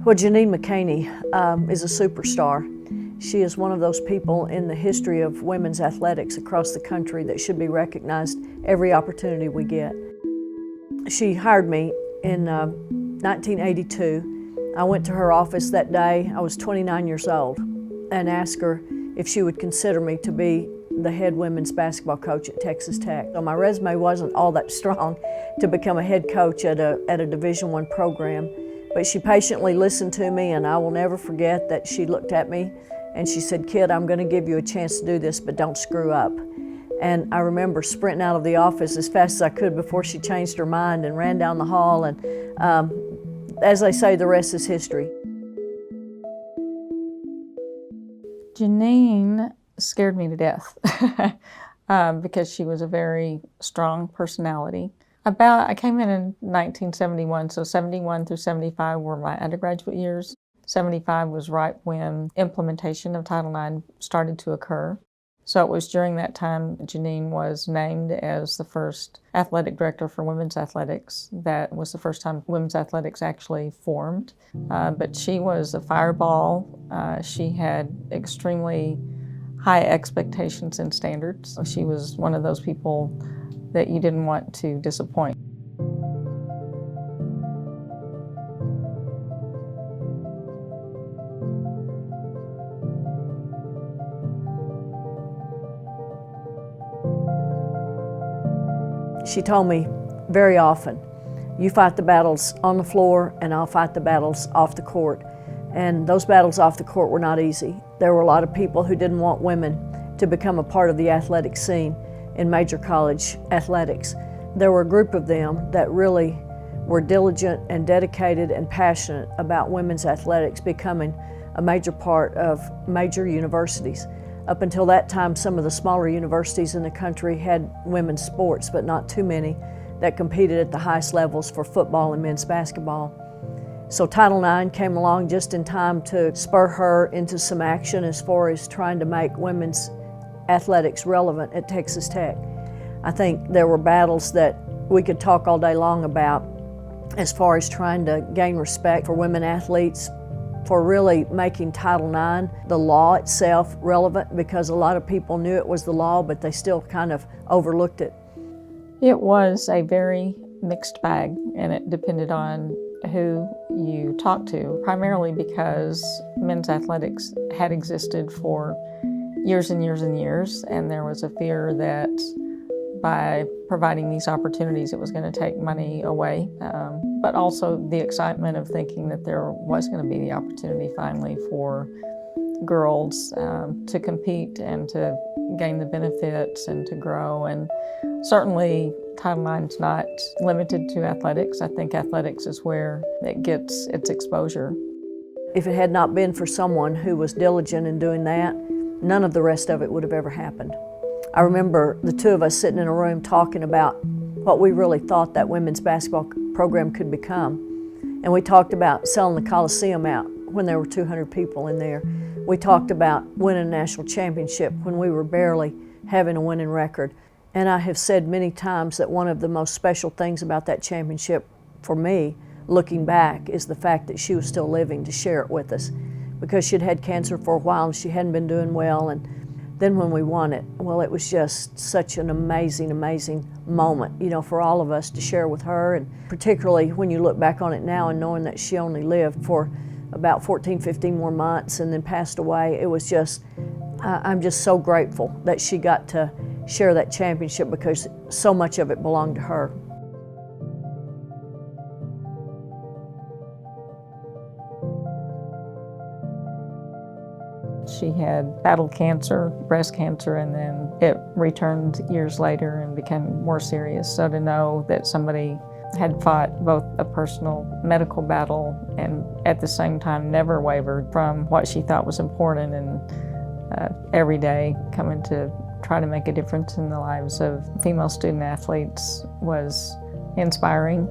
Well, Jeannine McHaney is a superstar. She is one of those people in the history of women's athletics across the country that should be recognized every opportunity we get. She hired me in 1982. I went to her office that day. I was 29 years old and asked her if she would consider me to be the head women's basketball coach at Texas Tech. So my resume wasn't all that strong to become a head coach at a Division I program, but she patiently listened to me, and I will never forget that she looked at me and she said, "Kid, I'm going to give you a chance to do this, but don't screw up." And I remember sprinting out of the office as fast as I could before she changed her mind and ran down the hall, and as they say, the rest is history. Jeannine scared me to death because she was a very strong personality. I came in 1971, so 71 through 75 were my undergraduate years. 75 was right when implementation of Title IX started to occur. So it was during that time Jeannine was named as the first athletic director for women's athletics. That was the first time women's athletics actually formed. But she was a fireball. She had extremely high expectations and standards. She was one of those people that you didn't want to disappoint. She told me very often, "You fight the battles on the floor and I'll fight the battles off the court." And those battles off the court were not easy. There were a lot of people who didn't want women to become a part of the athletic scene in major college athletics. There were a group of them that really were diligent and dedicated and passionate about women's athletics becoming a major part of major universities. Up until that time, some of the smaller universities in the country had women's sports, but not too many that competed at the highest levels for football and men's basketball. So Title IX came along just in time to spur her into some action as far as trying to make women's athletics relevant at Texas Tech. I think there were battles that we could talk all day long about as far as trying to gain respect for women athletes, for really making Title IX, the law itself, relevant, because a lot of people knew it was the law, but they still kind of overlooked it. It was a very mixed bag, and it depended on who you talked to, primarily because men's athletics had existed for years and years and years, and there was a fear that by providing these opportunities it was going to take money away, but also the excitement of thinking that there was going to be the opportunity finally for girls to compete and to gain the benefits and to grow. And certainly Title IX is not limited to athletics. I think athletics is where it gets its exposure. If it had not been for someone who was diligent in doing that, none of the rest of it would have ever happened. I remember the two of us sitting in a room talking about what we really thought that women's basketball program could become. And we talked about selling the Coliseum out when there were 200 people in there. We talked about winning a national championship when we were barely having a winning record. And I have said many times that one of the most special things about that championship for me, looking back, is the fact that she was still living to share it with us, because she'd had cancer for a while and she hadn't been doing well. And then when we won it, well, it was just such an amazing, amazing moment, you know, for all of us to share with her. And particularly when you look back on it now and knowing that she only lived for about 14, 15 more months and then passed away, it was just, I'm just so grateful that she got to share that championship, because so much of it belonged to her. She had battled cancer, breast cancer, and then it returned years later and became more serious. So to know that somebody had fought both a personal medical battle and at the same time never wavered from what she thought was important, and every day coming to try to make a difference in the lives of female student athletes was inspiring.